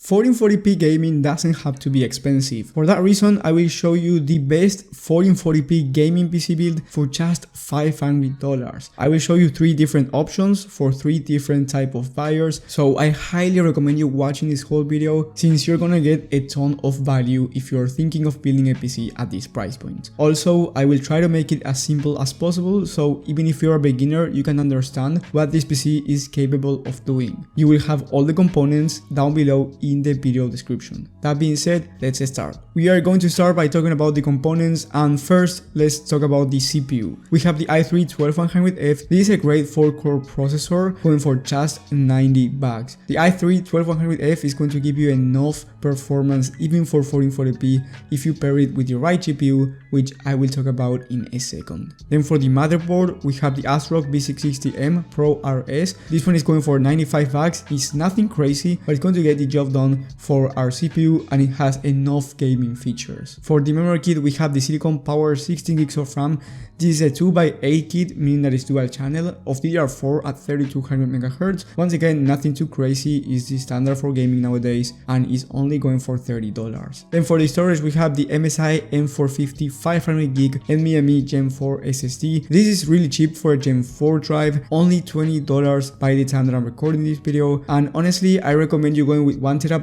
1440p gaming doesn't have to be expensive. For that reason, I will show you the best 1440p gaming PC build for just $500. I will show you 3 different options for 3 different type of buyers, so I highly recommend you watching this whole video since you're gonna get a ton of value if you're thinking of building a PC at this price point. Also, I will try to make it as simple as possible, so even if you're a beginner, you can understand what this PC is capable of doing. You will have all the components down below in the video description. That being said, let's start. We are going to start by talking about the components, and first let's talk about the CPU. We have the i3-12100F. This is a great 4-core processor going for just $90. The i3-12100F is going to give you enough performance even for 1440p if you pair it with the right GPU, which I will talk about in a second. Then for the motherboard, we have the ASRock B660M Pro RS. This one is going for $95. It's nothing crazy, but it's going to get the job done for our CPU, and it has enough gaming features. For the memory kit, we have the Silicon Power 16 gigs of RAM. This is a 2x8 kit, meaning that it's dual channel of DDR4 at 3200 MHz. Once again, nothing too crazy, is the standard for gaming nowadays, and is only going for $30. Then for the storage, we have the MSI M450 500GB NVMe Gen 4 SSD. This is really cheap for a Gen 4 drive, only $20 by the time that I'm recording this video, and honestly, I recommend you going with 1TB,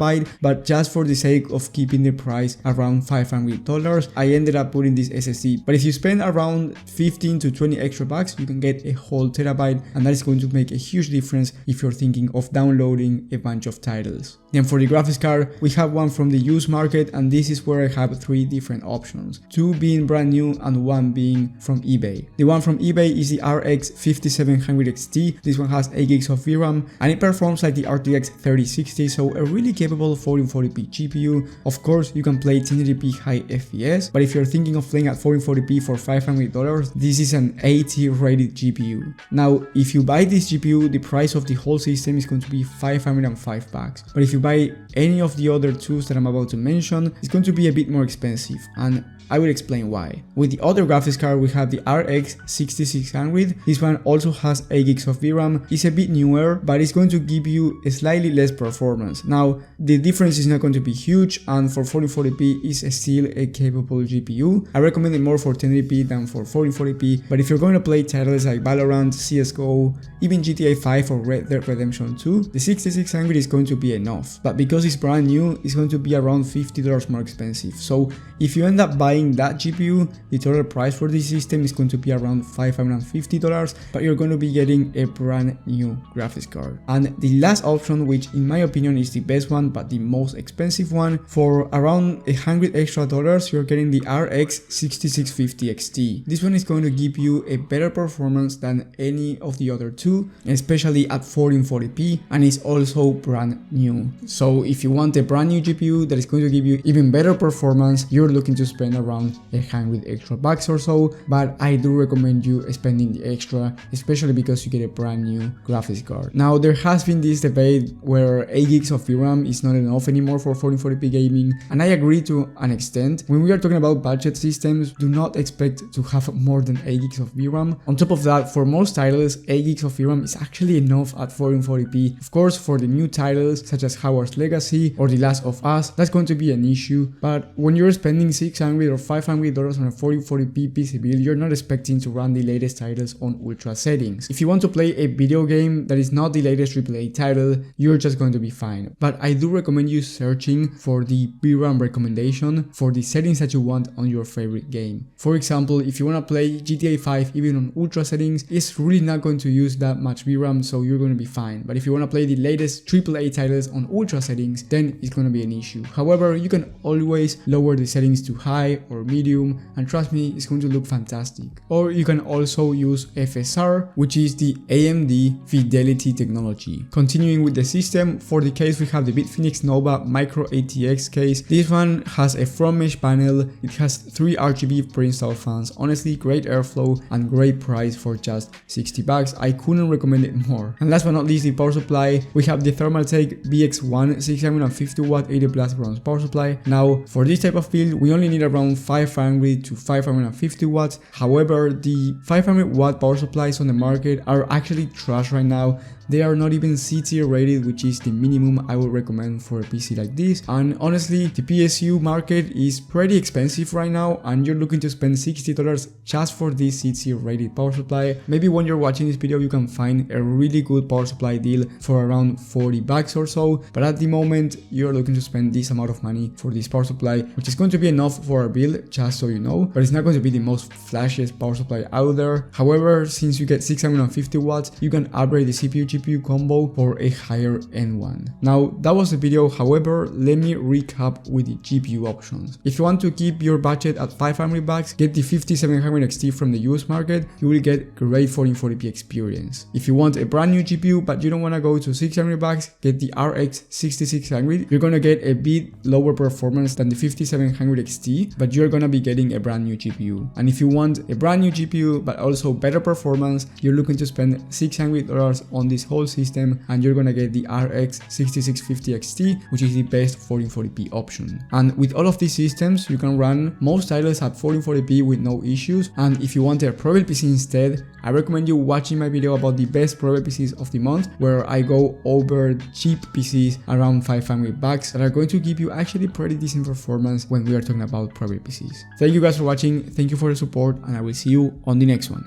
but just for the sake of keeping the price around $500, I ended up putting this SSD. But if you spend around 15 to 20 extra bucks, you can get a whole terabyte, and that is going to make a huge difference if you're thinking of downloading a bunch of titles. Then for the graphics card, we have one from the used market, and this is where I have 3 different options, 2 being brand new and 1 being from eBay. The one from eBay is the RX 5700 XT. This one has 8 gigs of VRAM, and it performs like the RTX 3060, so a really capable 1440p GPU. Of course, you can play 1080p high FPS, but if you're thinking of playing at 1440p for $500, this is an 80 rated GPU. Now, if you buy this GPU, the price of the whole system is going to be $505. But if you buy any of the other tools that I'm about to mention, it's going to be a bit more expensive, and I will explain why. With the other graphics card, we have the RX 6600. This one also has 8 gigs of VRAM. It's a bit newer, but it's going to give you a slightly less performance. Now, the difference is not going to be huge, and for 1440p is still a capable GPU. I recommend it more for 1080p than for 1440p, but if you're going to play titles like Valorant, CSGO, even GTA 5 or Red Dead Redemption 2, the 6600 is going to be enough. But because it's brand new, it's going to be around $50 more expensive. So if you end up buying that GPU, the total price for this system is going to be around $550, but you're going to be getting a brand new graphics card. And the last option, which in my opinion is the best one but the most expensive one, for around $100 extra, you're getting the RX 6650 XT. This one is going to give you a better performance than any of the other 2, especially at 1440p, and it's also brand new. So if you want a brand new GPU that is going to give you even better performance, you're looking to spend around $100 extra or so, but I do recommend you spending the extra, especially because you get a brand new graphics card. Now, there has been this debate where 8 gigs of VRAM is not enough anymore for 1440p gaming, and I agree to an extent. When we are talking about budget systems, do not expect to have more than 8 gigs of VRAM. On top of that, for most titles, 8 gigs of VRAM is actually enough at 1440p. Of course, for the new titles such as Hogwarts Legacy or The Last of Us, that's going to be an issue, but when you're spending $600 or $500 on a 1440p PC build, you're not expecting to run the latest titles on ultra settings. If you want to play a video game that is not the latest AAA title, you're just going to be fine. But I do recommend you searching for the VRAM recommendation for the settings that you want on your favorite game. For example, if you want to play GTA 5 even on ultra settings, it's really not going to use that much VRAM, so you're going to be fine. But if you want to play the latest AAA titles on ultra settings, then it's going to be an issue. However, you can always lower the settings to high or medium, and trust me, it's going to look fantastic. Or you can also use FSR, which is the AMD Fidelity technology. Continuing with the system, for the case we have the Bitfinex Nova Micro ATX case. This one has a front mesh panel, it has 3 RGB pre-installed fans, honestly great airflow and great price for just $60. I couldn't recommend it more. And last but not least, the power supply. We have the Thermaltake BX1 650 watt 80 plus grams power supply. Now, for this type of build, we only need around 500 to 550 watts. However, the 500 watt power supplies on the market are actually trash right now. They are not even C tier rated, which is the minimum I would recommend for a PC like this. And honestly, the PSU market is pretty expensive right now, and you're looking to spend $60 just for this C tier rated power supply. Maybe when you're watching this video you can find a really good power supply deal for around $40 or so, but at the moment you're looking to spend this amount of money for this power supply, which is going to be enough for a build, just so you know, but it's not going to be the most flashiest power supply out there. However, since you get 650 watts, you can upgrade the CPU GPU combo for a higher end one. Now that was the video. However, let me recap with the GPU options. If you want to keep your budget at $500, get the 5700 XT from the US market. You will get great 1440p experience. If you want a brand new GPU but you don't want to go to $600, get the RX 6600. You're gonna get a bit lower performance than the 5700 XT, but you're gonna be getting a brand new GPU. And if you want a brand new GPU but also better performance, you're looking to spend $600 on this whole system, and you're gonna get the RX 6650 XT, which is the best 1440p option. And with all of these systems, you can run most titles at 1440p with no issues. And if you want a Prebuilt PC instead, I recommend you watching my video about the best Prebuilt PCs of the month, where I go over cheap PCs around $500 that are going to give you actually pretty decent performance when we are talking about Prebuilt PCs. Thank you guys for watching, thank you for the support, and I will see you on the next one.